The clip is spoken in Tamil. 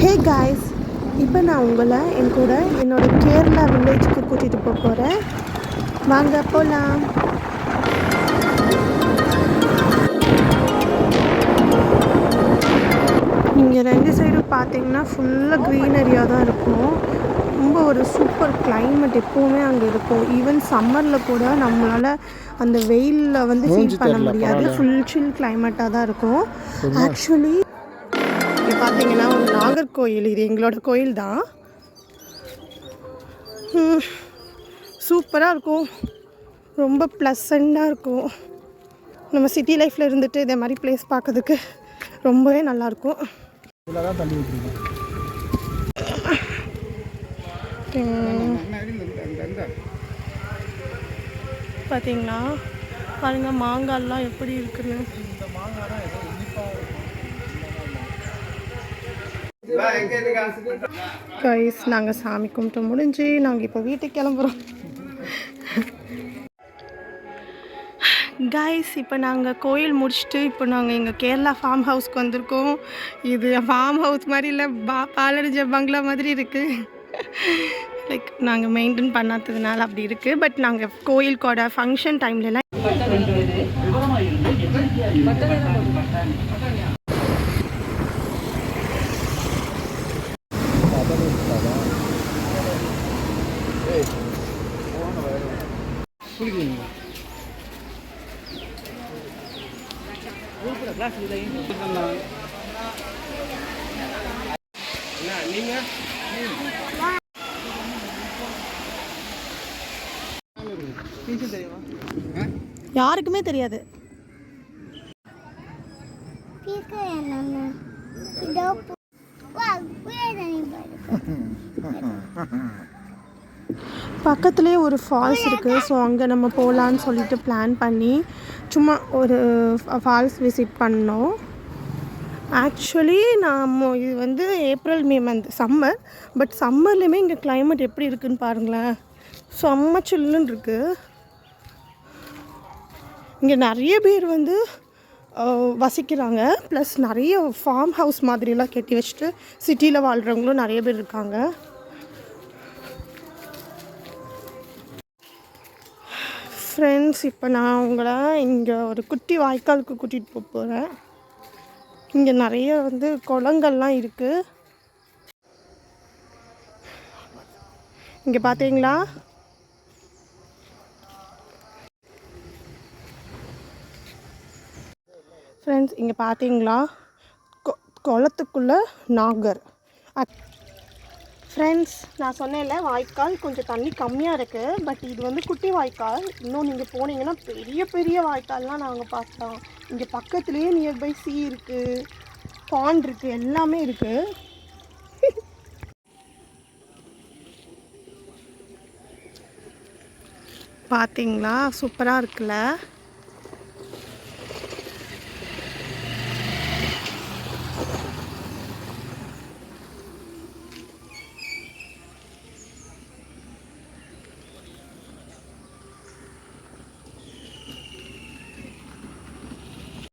ஹே காய்ஸ், இப்போ நான் உங்களை என் கூட என்னோடய கேரளா வில்லேஜுக்கு கூட்டிகிட்டு போக போகிறேன். வாங்க போகலாம். இங்கே ரெண்டு சைடும் பார்த்தீங்கன்னா ஃபுல்லாக க்ரீனரியாக தான் இருக்கும். ரொம்ப ஒரு சூப்பர் கிளைமேட் எப்போவுமே அங்கே இருக்கும். ஈவன் சம்மரில் கூட நம்மளால் அந்த வெயிலில் வந்து ஃபீல் பண்ண முடியாது. ஃபுல் சில் கிளைமேட்டாக தான் இருக்கும். ஆக்சுவலி பார்த்தீங்கன்னா ஒரு நாகர்கோயில், இது எங்களோட கோயில் தான். சூப்பராக இருக்கும், ரொம்ப ப்ளசண்ட்டாக இருக்கும். நம்ம சிட்டி லைஃப்பில் இருந்துட்டு இதே மாதிரி பிளேஸ் பார்க்கறதுக்கு ரொம்பவே நல்லாயிருக்கும். பார்த்தீங்களா, பாருங்கள் மாங்காய்லாம் எப்படி இருக்குன்னு. கைஸ், நாங்கள் சாமி கும்பிட்டு முடிஞ்சு நாங்கள் இப்போ வீட்டுக்கு கிளம்புறோம். கைஸ், இப்போ நாங்கள் கோயில் முடிச்சுட்டு இப்போ நாங்கள் எங்கள் கேரளா ஃபார்ம் ஹவுஸ்க்கு வந்திருக்கோம். இது ஃபார்ம் ஹவுஸ் மாதிரி இல்லை, பாலடிஞ்ச பங்களா மாதிரி இருக்குது. லைக் நாங்கள் மெயின்டைன் பண்ணாததுனால அப்படி இருக்குது. பட் நாங்கள் கோயிலுக்கோட ஃபங்க்ஷன் டைம்லலாம் யாருக்குமே தெரியாது. பக்கத்துலேயே ஒரு ஃபால்ஸ் இருக்குது. ஸோ அங்கே நம்ம போகலான்னு சொல்லிட்டு பிளான் பண்ணி சும்மா ஒரு ஃபால்ஸ் விசிட் பண்ணோம். ஆக்சுவலி இது வந்து April May month summer. But சம்மர்லேயுமே இங்கே கிளைமேட் எப்படி இருக்குதுன்னு பாருங்களேன், செம்ம சில்லுன்னு இருக்குது. இங்கே நிறைய பேர் வந்து வசிக்கிறாங்க. ப்ளஸ் நிறைய ஃபார்ம் ஹவுஸ் மாதிரிலாம் கட்டி வச்சுட்டு சிட்டியில் வாழ்கிறவங்களும் நிறைய பேர் இருக்காங்க. ஃப்ரெண்ட்ஸ், இப்போ நான் உங்களை இங்கே ஒரு குட்டி வாய்க்காலுக்கு கூட்டிகிட்டு போக போகிறேன். இங்கே நிறைய வந்து குளங்கள்லாம் இருக்குது. இங்கே பார்த்தீங்களா, ஃப்ரெண்ட்ஸ் இங்கே பார்த்தீங்களா, குளத்துக்குள்ளே நாகர். ஃப்ரெண்ட்ஸ், நான் சொன்னேன்ல வாய்க்கால் கொஞ்சம் தண்ணி கம்மியாக இருக்குது. பட் இது வந்து குட்டி வாய்க்கால். இன்னும் நீங்கள் போனீங்கன்னா பெரிய பெரிய வாய்க்கால்லாம் நாங்கள் பார்த்தோம். இங்கே பக்கத்துலேயே நியர்பை சீ இருக்குது, பாண்ட் இருக்குது, எல்லாமே இருக்குது. பார்த்தீங்களா, சூப்பராக இருக்குல்ல.